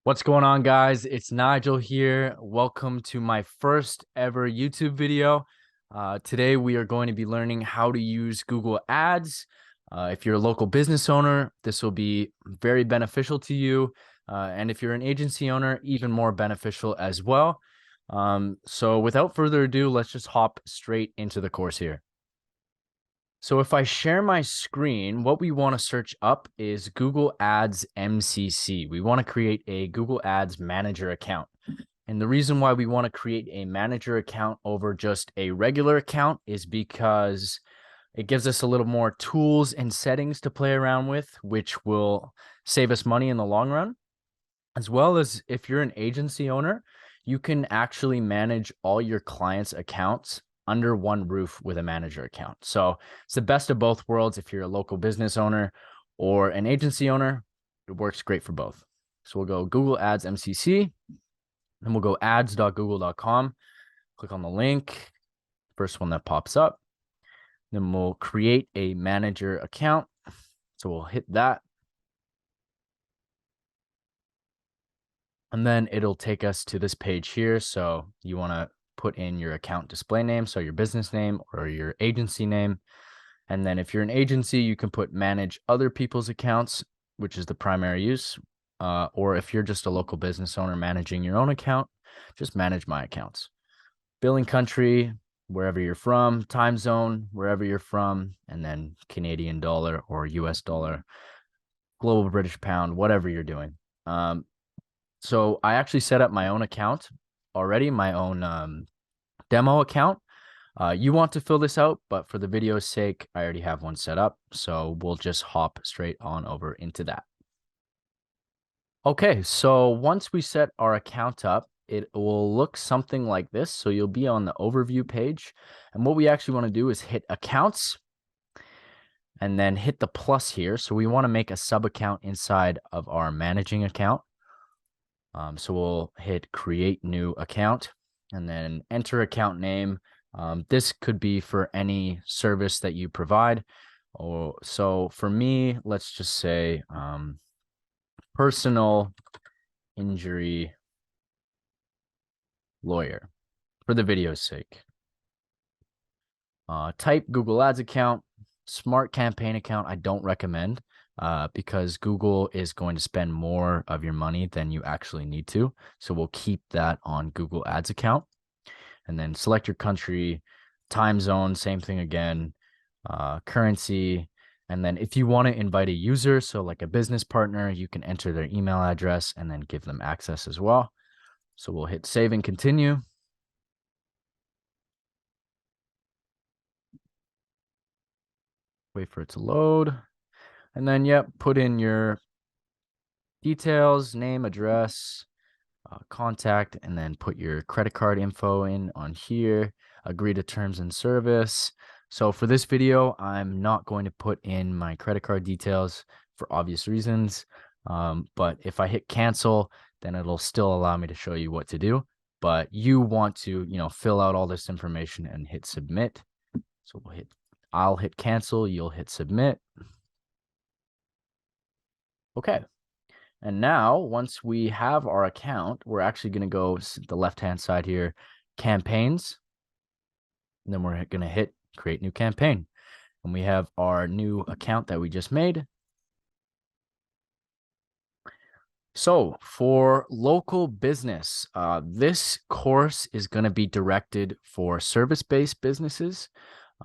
What's going on, guys? It's Nigel here. Welcome to my first ever YouTube video. Today, we are going to be learning how to use Google Ads. If you're a local business owner, this will be very beneficial to you. And if you're an agency owner, even more beneficial as well. So without further ado, let's just hop straight into the course here. So if I share my screen, what we want to search up is Google Ads MCC. We want to create a Google Ads manager account. And the reason why we want to create a manager account over just a regular account is because it gives us a little more tools and settings to play around with, which will save us money in the long run. As well as if you're an agency owner, you can actually manage all your clients' accounts under one roof with a manager account. So it's the best of both worlds. If you're a local business owner or an agency owner, it works great for both. So we'll go Google Ads MCC, and we'll go ads.google.com. Click on the link, first one that pops up. Then we'll create a manager account. So we'll hit that. And then it'll take us to this page here. So you want to put in your account display name, so your business name or your agency name. And then if you're an agency, you can put manage other people's accounts, which is the primary use. Or if you're just a local business owner managing your own account, just manage my accounts. Billing country, wherever you're from, time zone, wherever you're from, and then Canadian dollar or US dollar, global British pound, whatever you're doing. So I actually set up my own account already, my own demo account. You want to fill this out, but for the video's sake, I already have one set up. So we'll just hop straight on over into that. Okay, so once we set our account up, it will look something like this. So you'll be on the overview page. And what we actually want to do is hit accounts and then hit the plus here. So we want to make a sub account inside of our managing account. So we'll hit create new account and then enter account name. This could be for any service that you provide. So for me, let's just say personal injury lawyer for the video's sake. Type Google Ads account, smart campaign account. I don't recommend because Google is going to spend more of your money than you actually need to. So we'll keep that on Google Ads account. And then select your country, time zone, same thing again, currency. And then if you want to invite a user, so like a business partner, you can enter their email address and then give them access as well. So we'll hit save and continue. Wait for it to load. And then, yep, put in your details, name, address, contact, and then put your credit card info in on here, agree to terms and service. So for this video, I'm not going to put in my credit card details for obvious reasons. But if I hit cancel, then it'll still allow me to show you what to do. But you want to, fill out all this information and hit submit. So I'll hit cancel, you'll hit submit. Okay. And now, once we have our account, we're actually going to go the left-hand side here, campaigns. And then we're going to hit create new campaign. And we have our new account that we just made. So for local business, this course is going to be directed for service-based businesses,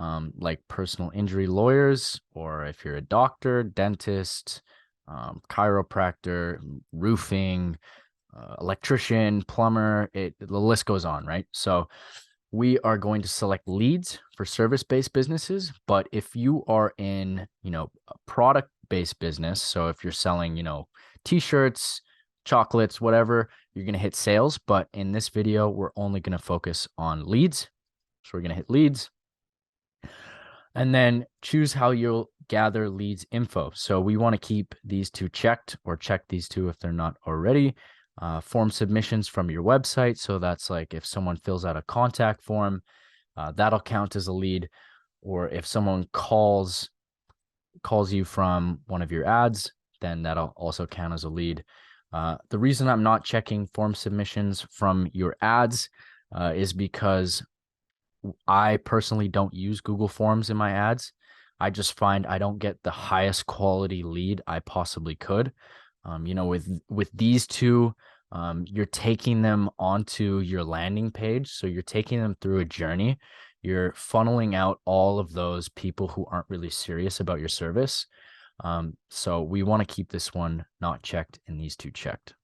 like personal injury lawyers, or if you're a doctor, dentist, chiropractor, roofing, electrician, plumber, the list goes on, right? So we are going to select leads for service-based businesses. But if you are in, a product-based business, so if you're selling, t-shirts, chocolates, whatever, you're going to hit sales. But in this video, we're only going to focus on leads. So we're going to hit leads. And then choose how you'll gather leads info. So we want to keep these two checked, or check these two if they're not already. Form submissions from your website. So that's like if someone fills out a contact form, that'll count as a lead. Or if someone calls you from one of your ads, then that'll also count as a lead. The reason I'm not checking form submissions from your ads is because I personally don't use Google Forms in my ads. I just find I don't get the highest quality lead I possibly could. With these two, you're taking them onto your landing page, so you're taking them through a journey. You're funneling out all of those people who aren't really serious about your service. So we want to keep this one not checked and these two checked.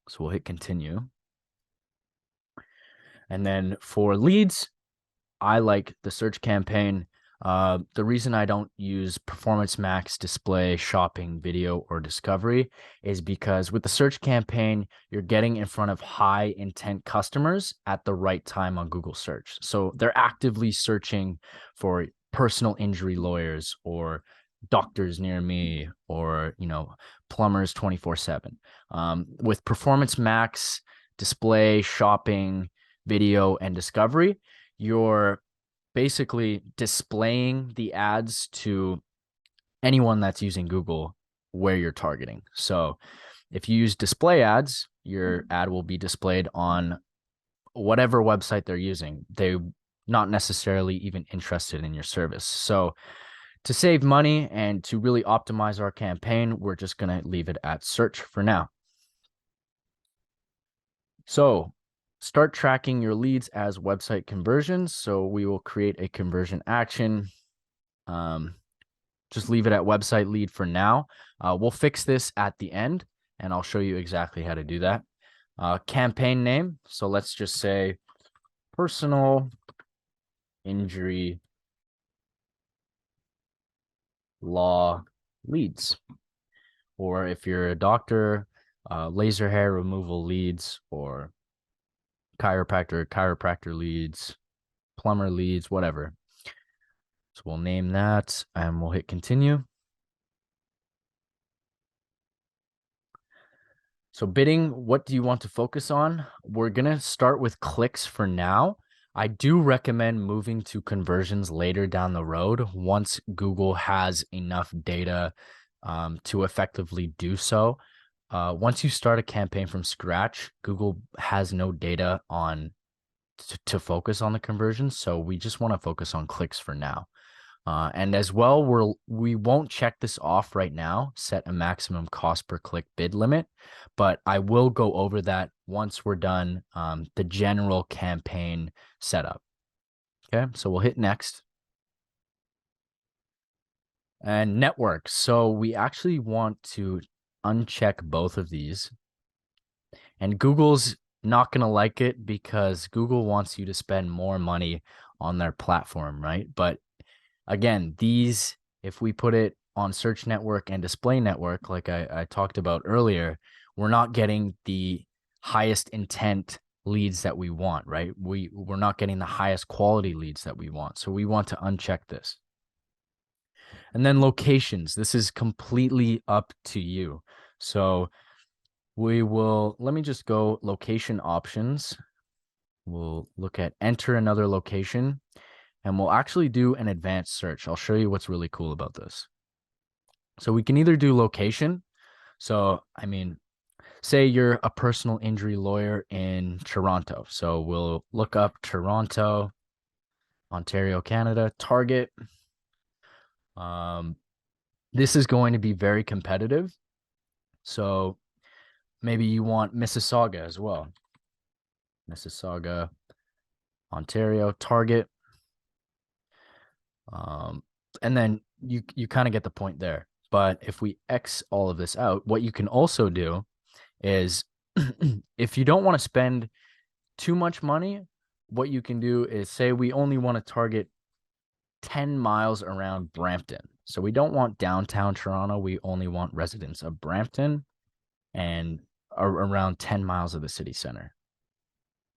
So we'll hit continue. And then for leads, I like the search campaign. The reason I don't use Performance Max, display, shopping, video, or discovery is because with the search campaign, you're getting in front of high intent customers at the right time on Google search. So they're actively searching for personal injury lawyers or doctors near me or, plumbers 24/7. With Performance Max, display, shopping, video, and discovery, you're basically displaying the ads to anyone that's using Google where you're targeting. So if you use display ads, your ad will be displayed on whatever website they're using. They're not necessarily even interested in your service. So to save money and to really optimize our campaign, we're just going to leave it at search for now. So start tracking your leads as website conversions. So we will create a conversion action. Just leave it at website lead for now. We'll fix this at the end, and I'll show you exactly how to do that. Campaign name. So let's just say personal injury law leads. Or if you're a doctor, laser hair removal leads, or chiropractor leads, plumber leads, whatever. So we'll name that and we'll hit continue. So bidding, what do you want to focus on? We're going to start with clicks for now. I do recommend moving to conversions later down the road once Google has enough data to effectively do so. Once you start a campaign from scratch, Google has no data on to focus on the conversions. So we just want to focus on clicks for now. And as well, we won't check this off right now, set a maximum cost per click bid limit, but I will go over that once we're done the general campaign setup. Okay, so we'll hit next. And network. So we actually want to uncheck both of these. And Google's not going to like it because Google wants you to spend more money on their platform, right? But again, these, if we put it on search network and display network, like I talked about earlier, we're not getting the highest intent leads that we want, right? We're not getting the highest quality leads that we want. So we want to uncheck this. And then locations. This is completely up to you. So let me just go location options. We'll look at enter another location. And we'll actually do an advanced search. I'll show you what's really cool about this. So we can either do location. So, say you're a personal injury lawyer in Toronto. So we'll look up Toronto, Ontario, Canada, target. This is going to be very competitive. So maybe you want Mississauga as well. Mississauga, Ontario, target. And then you kind of get the point there. But if we X all of this out, what you can also do is if you don't want to spend too much money, what you can do is say we only want to target 10 miles around Brampton. So we don't want downtown Toronto. We only want residents of Brampton and around 10 miles of the city center.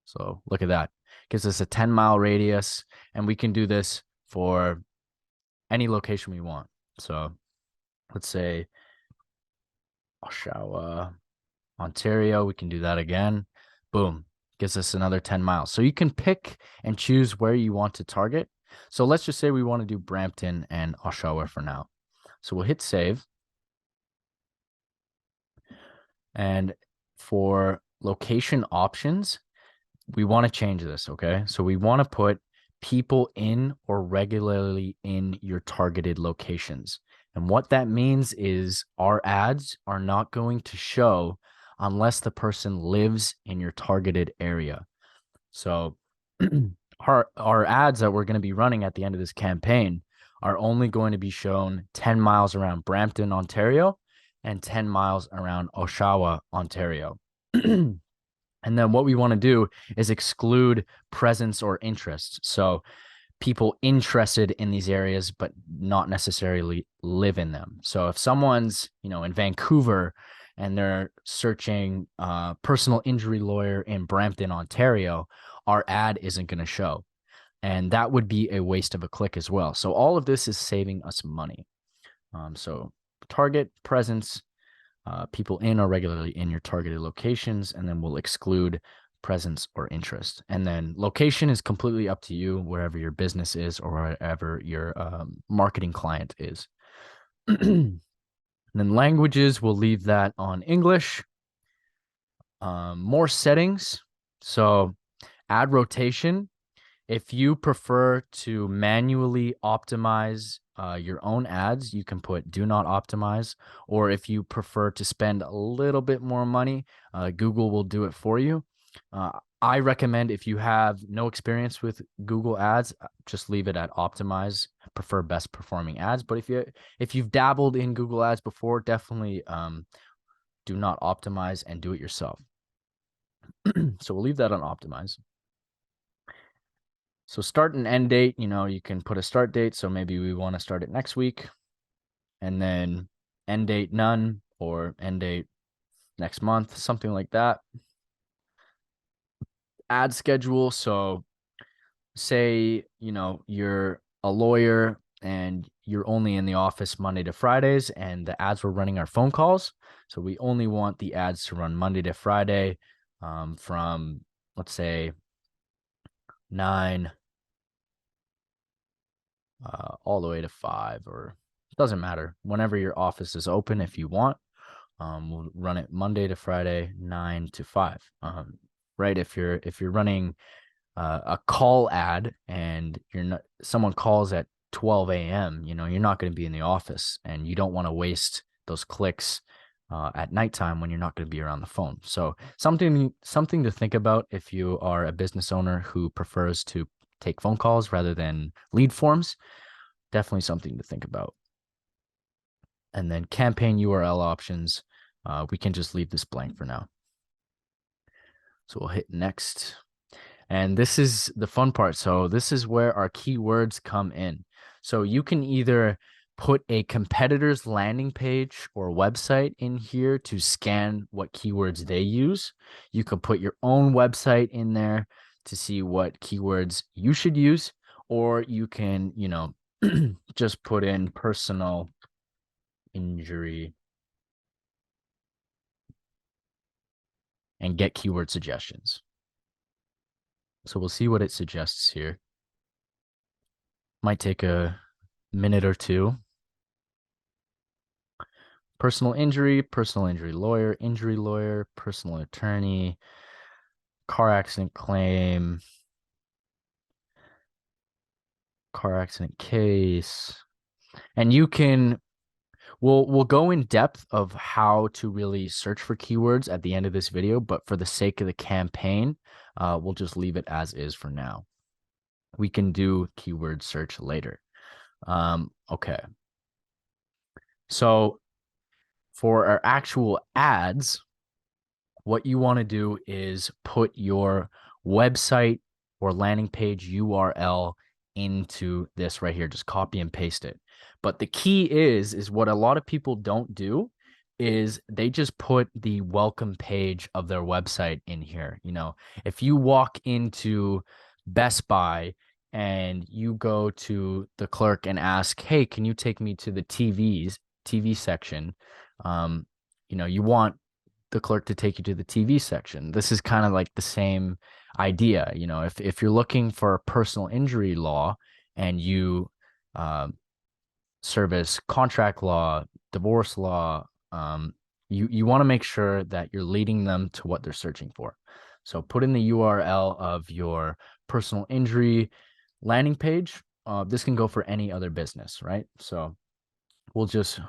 So look at that. Gives us a 10-mile radius, and we can do this for any location we want. So let's say Oshawa, Ontario. We can do that again. Boom. Gives us another 10 miles. So you can pick and choose where you want to target. So let's just say we want to do Brampton and Oshawa for now. So we'll hit save. And for location options, we want to change this, okay? So we want to put people in or regularly in your targeted locations. And what that means is our ads are not going to show unless the person lives in your targeted area. So our ads that we're going to be running at the end of this campaign are only going to be shown 10 miles around Brampton, Ontario, and 10 miles around Oshawa, Ontario. And then what we want to do is exclude presence or interest. So people interested in these areas, but not necessarily live in them. So if someone's, in Vancouver and they're searching personal injury lawyer in Brampton, Ontario, our ad isn't going to show. And that would be a waste of a click as well. So all of this is saving us money. So target presence, people in or regularly in your targeted locations, and then we'll exclude presence or interest. And then location is completely up to you, wherever your business is or wherever your marketing client is. And then languages, we'll leave that on English. More settings. So ad rotation. If you prefer to manually optimize your own ads, you can put do not optimize. Or if you prefer to spend a little bit more money, Google will do it for you. I recommend, if you have no experience with Google ads, just leave it at optimize. I prefer best performing ads. But if you've dabbled in Google ads before, definitely do not optimize and do it yourself. So we'll leave that on optimize. So start and end date, you can put a start date. So maybe we want to start it next week, and then end date none, or end date next month, something like that. Ad schedule. So say, you're a lawyer and you're only in the office Monday to Fridays, and the ads we're running are phone calls. So we only want the ads to run Monday to Friday from, let's say, 9 all the way to 5, or it doesn't matter. Whenever your office is open, if you want, we'll run it Monday to Friday, 9 to 5. Right? If you're running a call ad and someone calls at 12 a.m., you're not going to be in the office, and you don't want to waste those clicks at nighttime when you're not going to be around the phone. So something to think about if you are a business owner who prefers to take phone calls rather than lead forms. Definitely something to think about. And then campaign URL options, we can just leave this blank for now. So we'll hit next. And this is the fun part. So this is where our keywords come in. So you can either put a competitor's landing page or website in here to scan what keywords they use. You can put your own website in there to see what keywords you should use, or you can, just put in personal injury and get keyword suggestions. So we'll see what it suggests here. Might take a minute or two. Personal injury lawyer, injury lawyer, personal attorney, car accident claim, car accident case. And we'll go in depth of how to really search for keywords at the end of this video, but for the sake of the campaign, we'll just leave it as is for now. We can do keyword search later. Okay. So for our actual ads, what you want to do is put your website or landing page URL into this right here. Just copy and paste it. But the key is what a lot of people don't do is they just put the welcome page of their website in here. If you walk into Best Buy and you go to the clerk and ask, hey, can you take me to the TV section? You want the clerk to take you to the TV section. This is kind of like the same idea. If you're looking for personal injury law and you service contract law, divorce law, you want to make sure that you're leading them to what they're searching for. So put in the URL of your personal injury landing page. This can go for any other business, right? So we'll just,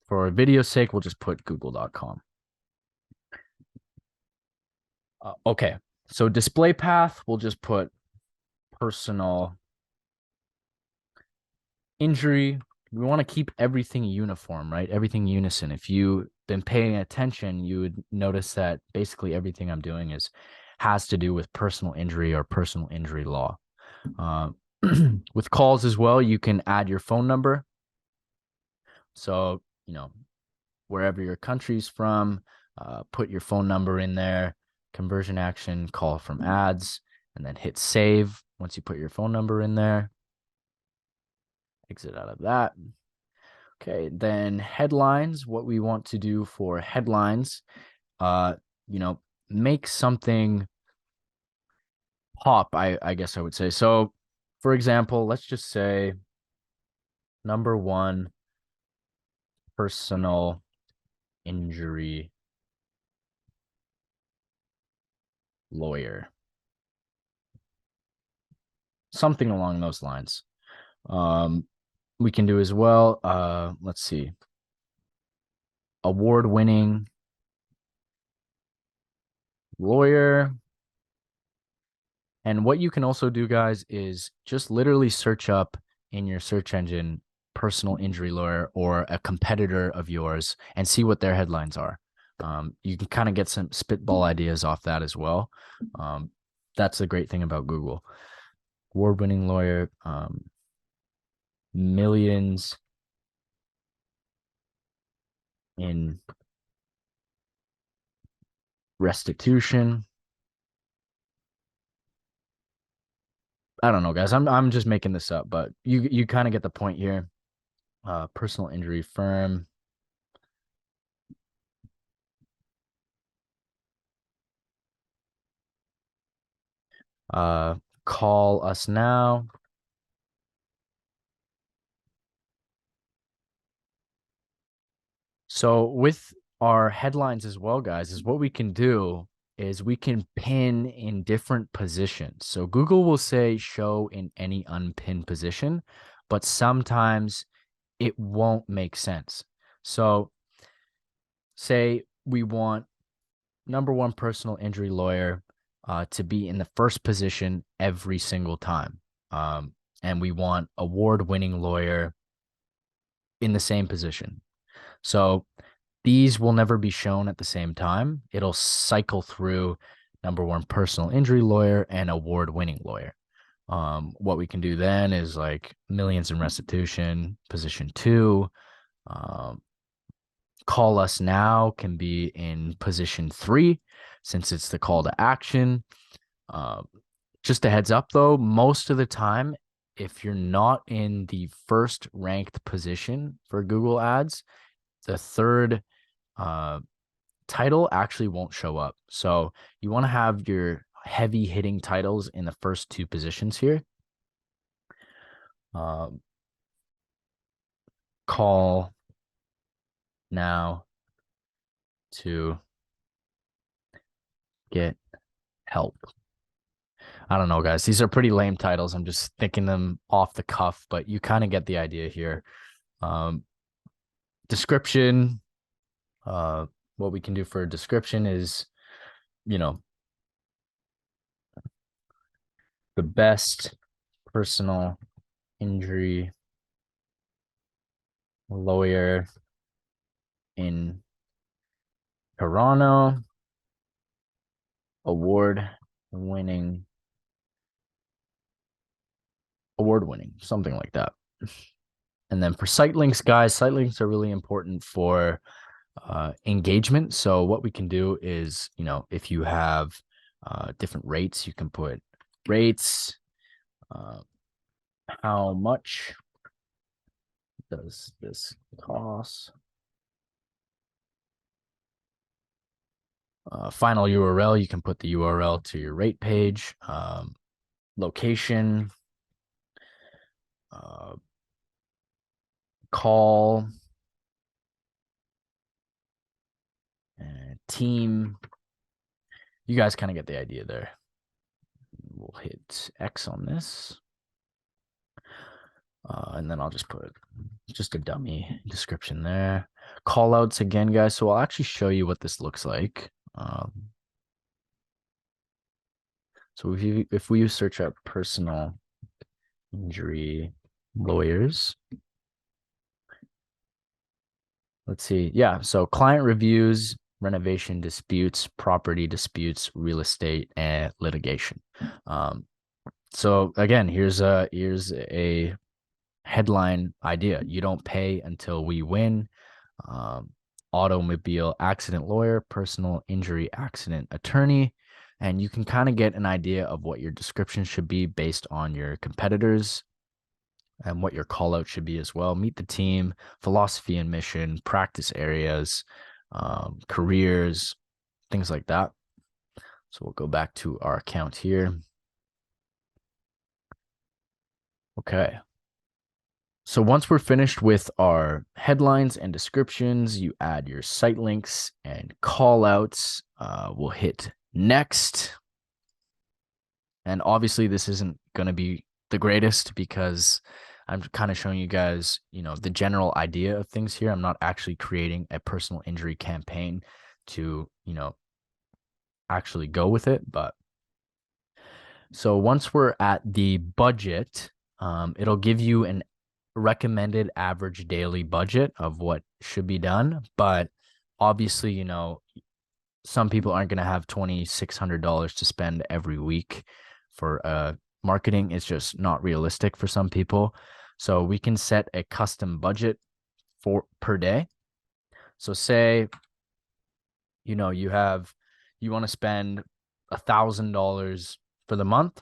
for video's sake, we'll just put google.com. Okay, so display path, we'll just put personal injury. We want to keep everything uniform, right? Everything unison. If you've been paying attention, you would notice that basically everything I'm doing has to do with personal injury or personal injury law. With calls as well, you can add your phone number. So, wherever your country's from, put your phone number in there, conversion action, call from ads, and then hit save once you put your phone number in there. Exit out of that. Okay, then headlines, what we want to do for headlines, make something pop, I guess I would say. So, for example, let's just say number one, personal injury lawyer. Something along those lines. We can do as well. Let's see. Award-winning lawyer. And what you can also do, guys, is just literally search up in your search engine personal injury lawyer or a competitor of yours and see what their headlines are. You can kind of get some spitball ideas off that as well. That's the great thing about Google. Award-winning lawyer, millions in restitution. I don't know, guys. I'm just making this up, but you kind of get the point here. Personal injury firm. Call us now. So with our headlines as well, guys, is what we can do is we can pin in different positions. So Google will say show in any unpinned position, but sometimes it won't make sense. So say we want number one personal injury lawyer to be in the first position every single time. And we want award-winning lawyer in the same position. So these will never be shown at the same time. It'll cycle through number one personal injury lawyer and award-winning lawyer. What we can do then is like millions in restitution, position two. Call us now can be in position three, since it's the call to action. Just a heads up though, most of the time, if you're not in the first ranked position for Google Ads, the third title actually won't show up. So you want to have your heavy hitting titles in the first two positions here. Call now to get help. I don't know, guys. These are pretty lame titles. I'm just thinking them off the cuff, but you kind of get the idea here. Description. What we can do for a description is, the best personal injury lawyer in Toronto, award-winning, something like that. And then for site links, guys, site links are really important for engagement. So what we can do is, if you have different rates, you can put rates, how much does this cost? Final URL, you can put the URL to your rate page. Location, call, team. You guys kind of get the idea there. We'll hit X on this. And then I'll just put just a dummy description there. Callouts again, guys. So I'll actually show you what this looks like. So if we search up personal injury lawyers, let's see. Yeah, so client reviews, renovation disputes, property disputes, real estate, and litigation. So again, here's a headline idea. You don't pay until we win. Automobile accident lawyer, personal injury accident attorney. And you can kind of get an idea of what your description should be based on your competitors and what your call out should be as well. Meet the team, philosophy and mission, practice areas, careers, things like that. So we'll go back to our account here. Okay. So once we're finished with our headlines and descriptions, you add your site links and call outs. We'll hit next. And obviously this isn't going to be the greatest because I'm kind of showing you guys, the general idea of things here. I'm not actually creating a personal injury campaign to, actually go with it. But so once we're at the budget, it'll give you an recommended average daily budget of what should be done. But obviously, some people aren't going to have $2,600 to spend every week for marketing. It's just not realistic for some people. So we can set a custom budget for per day. So say, you want to spend $1,000 for the month.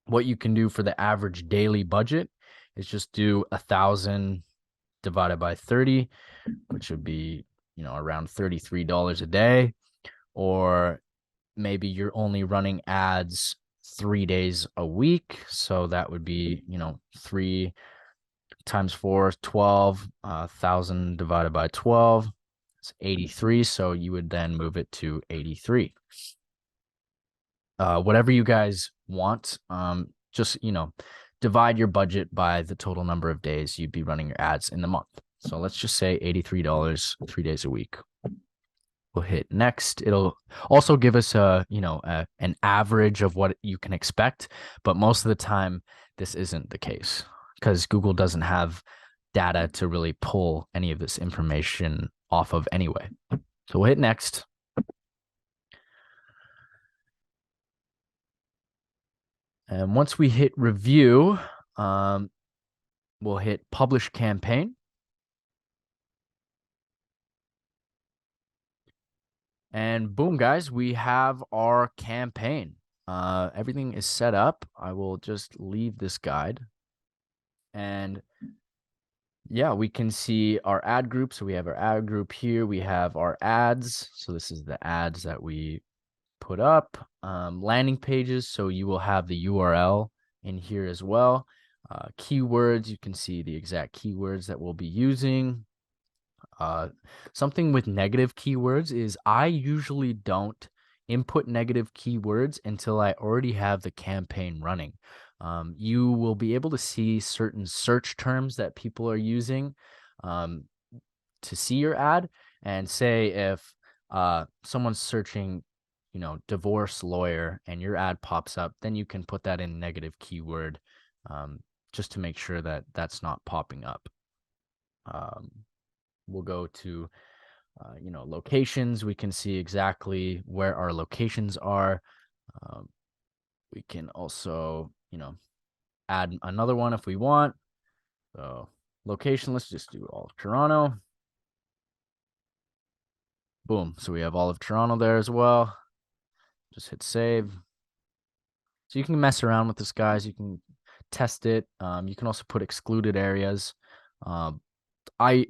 What you can do for the average daily budget is just do 1,000 divided by 30, which would be, around $33 a day. Or maybe you're only running ads 3 days a week. So that would be, 3 times 4, 12, 1,000 divided by 12. It's 83. So you would then move it to 83. Whatever you guys want, just, divide your budget by the total number of days you'd be running your ads in the month. So let's just say $83, 3 days a week. We'll hit next. It'll also give us an average of what you can expect, but most of the time this isn't the case because Google doesn't have data to really pull any of this information off of anyway. So we'll hit next. And once we hit review, we'll hit publish campaign. And boom, guys, we have our campaign. Everything is set up. I will just leave this guide. And yeah, we can see our ad group. So we have our ad group here. We have our ads. So this is the ads that we put up. Landing pages. So you will have the URL in here as well. Keywords. You can see the exact keywords that we'll be using. Something with negative keywords is I usually don't input negative keywords until I already have the campaign running. You will be able to see certain search terms that people are using to see your ad. And say if someone's searching, divorce lawyer and your ad pops up, then you can put that in negative keyword just to make sure that that's not popping up. We'll go to, locations. We can see exactly where our locations are. We can also, add another one if we want. So location, let's just do all of Toronto. Boom. So we have all of Toronto there as well. Just hit save. So you can mess around with this, guys. You can test it. You can also put excluded areas. I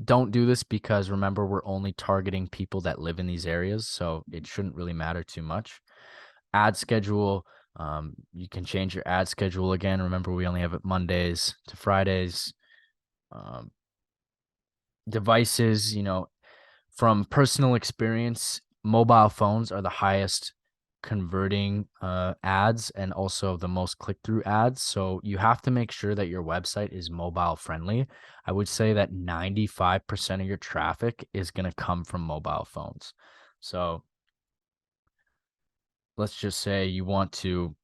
don't do this because remember, we're only targeting people that live in these areas, so it shouldn't really matter too much. Ad schedule, you can change your ad schedule again. Remember, we only have it Mondays to Fridays. Devices, from personal experience, mobile phones are the highest converting ads and also the most click-through ads. So you have to make sure that your website is mobile friendly. I would say that 95% of your traffic is going to come from mobile phones. So let's just say you want to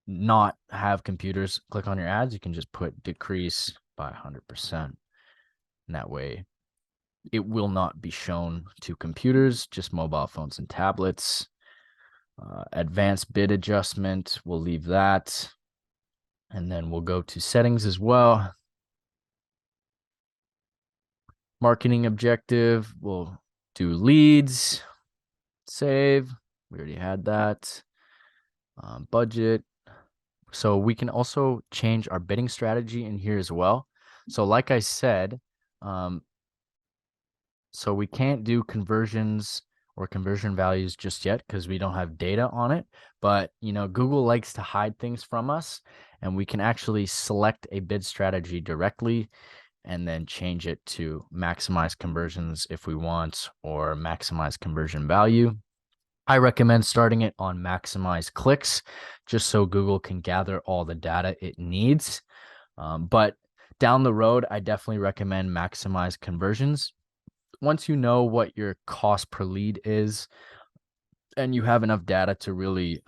not have computers click on your ads. You can just put decrease by 100%. And that way it will not be shown to computers, just mobile phones and tablets. Advanced bid adjustment, we'll leave that. And then we'll go to settings as well. Marketing objective, we'll do leads, save. We already had that. Budget. So we can also change our bidding strategy in here as well. So like I said, so we can't do conversions or conversion values just yet because we don't have data on it. But, Google likes to hide things from us, and we can actually select a bid strategy directly and then change it to maximize conversions if we want, or maximize conversion value. I recommend starting it on maximize clicks just so Google can gather all the data it needs. But down the road, I definitely recommend maximize conversions. Once you know what your cost per lead is and you have enough data to really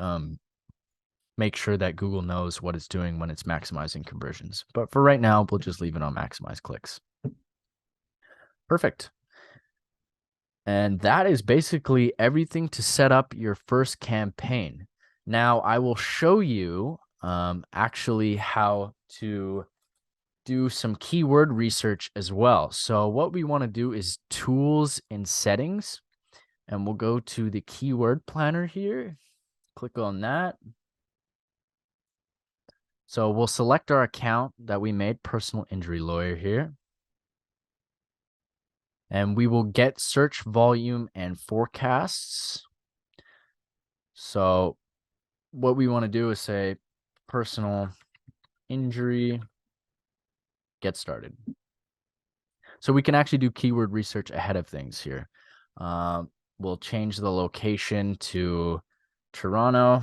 make sure that Google knows what it's doing when it's maximizing conversions. But for right now, we'll just leave it on maximize clicks. Perfect. And that is basically everything to set up your first campaign. Now I will show you actually how to do some keyword research as well. So what we want to do is tools and settings, and we'll go to the keyword planner here. Click on that. So we'll select our account that we made, personal injury lawyer here. And we will get search volume and forecasts. So what we want to do is say personal injury, get started. So we can actually do keyword research ahead of things here. We'll change the location to Toronto,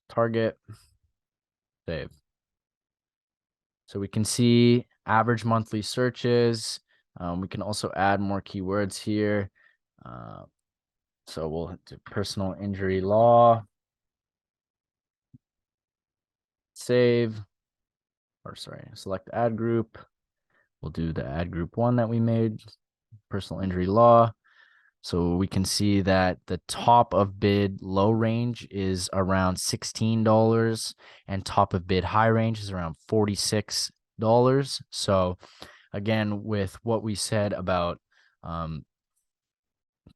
target, save. So we can see average monthly searches. We can also add more keywords here. So we'll do personal injury law, save, or sorry, select ad group. We'll do the ad group one that we made, personal injury law. So we can see that the top of bid low range is around $16 and top of bid high range is around $46. So again, with what we said about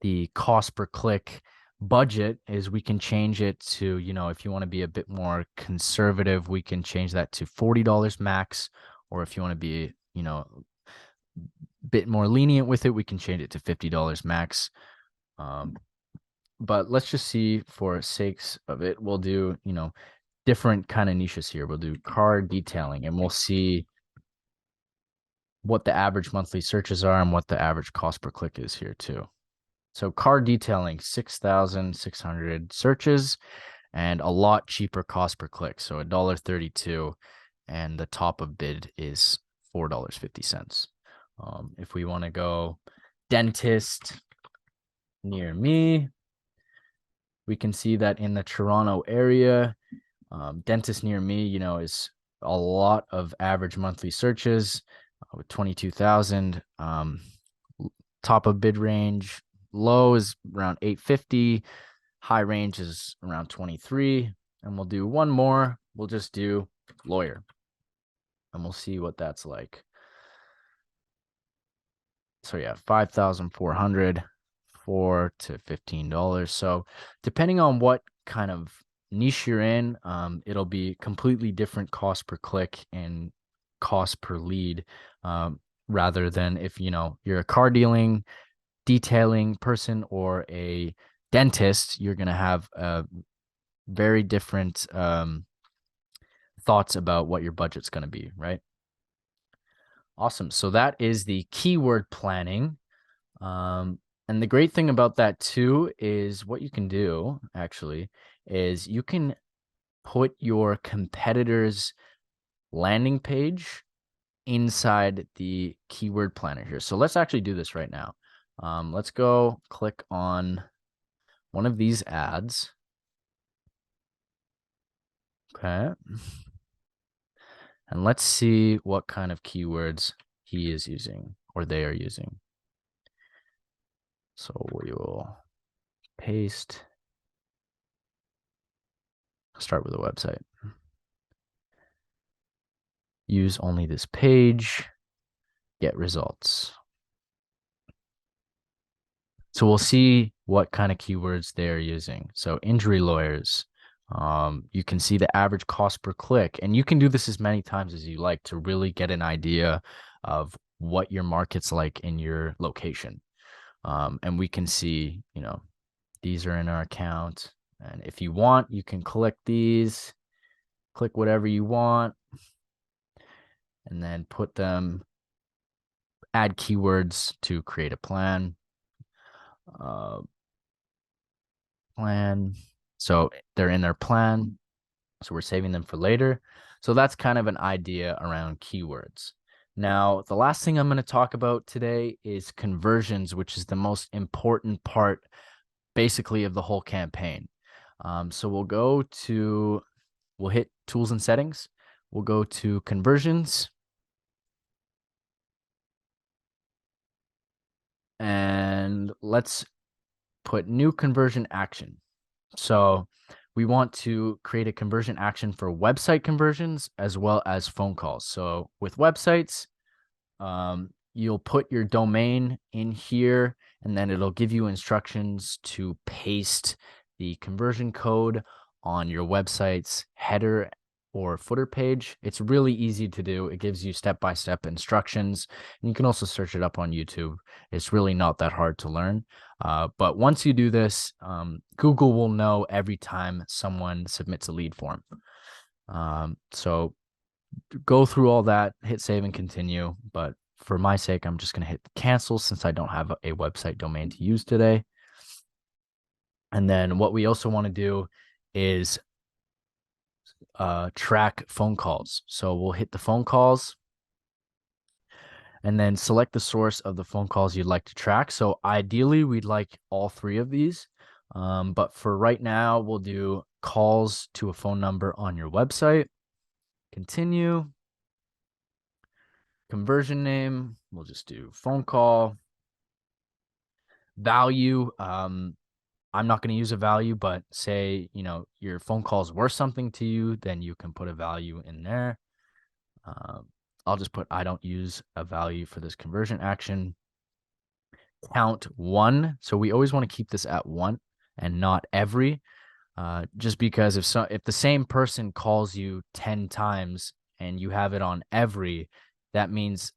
the cost per click budget, is we can change it to, if you want to be a bit more conservative, we can change that to $40 max. Or if you want to be, bit more lenient with it, we can change it to $50 max. But let's just see, for sakes of it, we'll do, different kind of niches here. We'll do car detailing, and we'll see what the average monthly searches are and what the average cost per click is here too. So car detailing, 6,600 searches and a lot cheaper cost per click. So $1.32, and the top of bid is $4.50. If we want to go dentist near me, we can see that in the Toronto area, dentist near me, is a lot of average monthly searches with 22,000. Top of bid range, low is around 850, high range is around 23. And we'll do one more. We'll just do lawyer, and we'll see what that's like. So yeah, 5,400, $4 to $15. So depending on what kind of niche you're in, it'll be completely different cost per click and cost per lead, rather than if you're a car detailing person or a dentist, you're going to have very different thoughts about what your budget's going to be, right? Awesome. So that is the keyword planning. And the great thing about that too is what you can do actually is you can put your competitor's landing page inside the keyword planner here. So let's actually do this right now. Let's go click on one of these ads. Okay. And let's see what kind of keywords he is using or they are using. So we will paste, start with a website. Use only this page, get results. So we'll see what kind of keywords they're using. So injury lawyers, you can see the average cost per click, and you can do this as many times as you like to really get an idea of what your market's like in your location. And we can see, these are in our account. And if you want, you can click these, click whatever you want, and then put them, add keywords to create a plan. So they're in their plan. So we're saving them for later. So that's kind of an idea around keywords. Now, the last thing I'm going to talk about today is conversions, which is the most important part basically of the whole campaign. So we'll hit tools and settings. We'll go to conversions. And let's put new conversion action. So we want to create a conversion action for website conversions as well as phone calls. So with websites, you'll put your domain in here, and then it'll give you instructions to paste the conversion code on your website's header or footer page. It's really easy to do. It gives you step-by-step instructions, and you can also search it up on YouTube. It's really not that hard to learn. But once you do this, Google will know every time someone submits a lead form. So go through all that, hit save and continue. But for my sake, I'm just going to hit cancel since I don't have a website domain to use today. And then what we also want to do is track phone calls. So we'll hit the phone calls and then select the source of the phone calls you'd like to track. So ideally, we'd like all three of these. But for right now, we'll do calls to a phone number on your website. Continue. Conversion name, we'll just do phone call. Value, I'm not going to use a value, but say, your phone call is worth something to you, then you can put a value in there. I'll just put, I don't use a value for this conversion action. Count 1. So we always want to keep this at 1 and not every, just because if the same person calls you 10 times and you have it on every, that means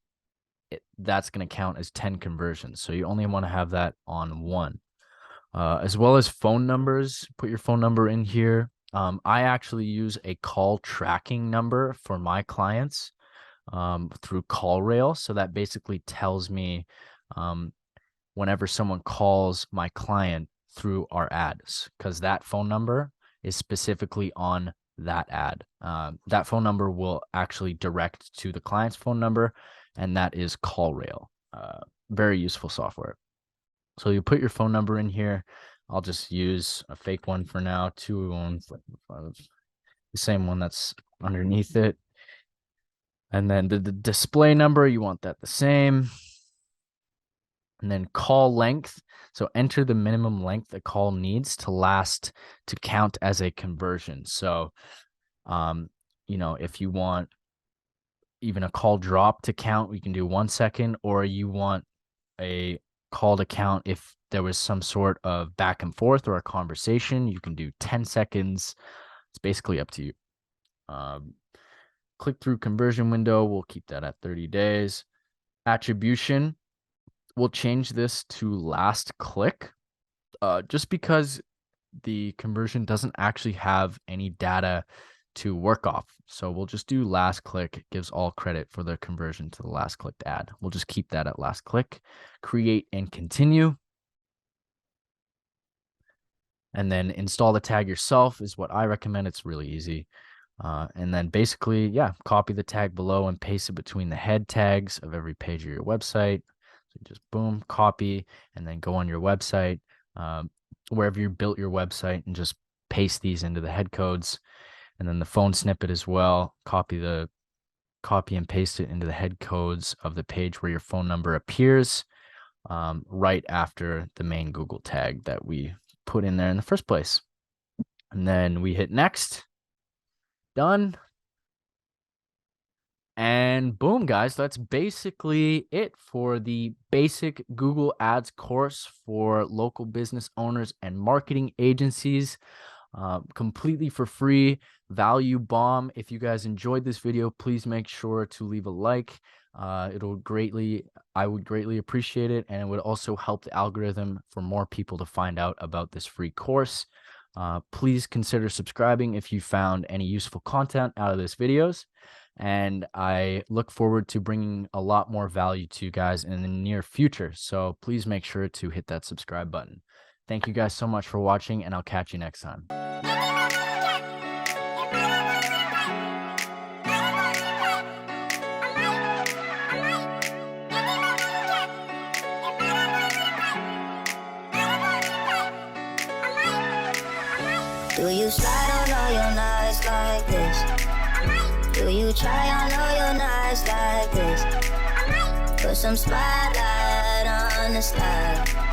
that's going to count as 10 conversions. So you only want to have that on 1. As well as phone numbers, put your phone number in here. I actually use a call tracking number for my clients through CallRail. So that basically tells me whenever someone calls my client through our ads, because that phone number is specifically on that ad. That phone number will actually direct to the client's phone number, and that is CallRail. Very useful software. So you put your phone number in here. I'll just use a fake one for now, 215, the same one that's underneath it. And then the display number, you want that the same. And then call length. So enter the minimum length a call needs to count as a conversion. So, if you want even a call drop to count, we can do 1 second, or you want a call to count if there was some sort of back and forth or a conversation, you can do 10 seconds. It's basically up to you. Click through conversion window, we'll keep that at 30 days. Attribution, we'll change this to last click, just because the conversion doesn't actually have any data to work off. So we'll just do last click. It gives all credit for the conversion to the last clicked ad. We'll just keep that at last click, create and continue. And then install the tag yourself is what I recommend. It's really easy. And then basically, yeah, copy the tag below and paste it between the head tags of every page of your website. So just boom, copy, and then go on your website, wherever you built your website, and just paste these into the head codes. And then the phone snippet as well, copy and paste it into the head codes of the page where your phone number appears, right after the main Google tag that we put in there in the first place. And then we hit next. Done. And boom, guys, that's basically it for the basic Google Ads course for local business owners and marketing agencies. Completely for free, value bomb. If you guys enjoyed this video, please make sure to leave a like. I would greatly appreciate it, and it would also help the algorithm for more people to find out about this free course. Please consider subscribing if you found any useful content out of this videos, and I look forward to bringing a lot more value to you guys in the near future. So please make sure to hit that subscribe button. Thank you guys so much for watching, and I'll catch you next time. Do you slide on all your nights like this? Do you try on all your nights like this? Put some spotlight on the slide.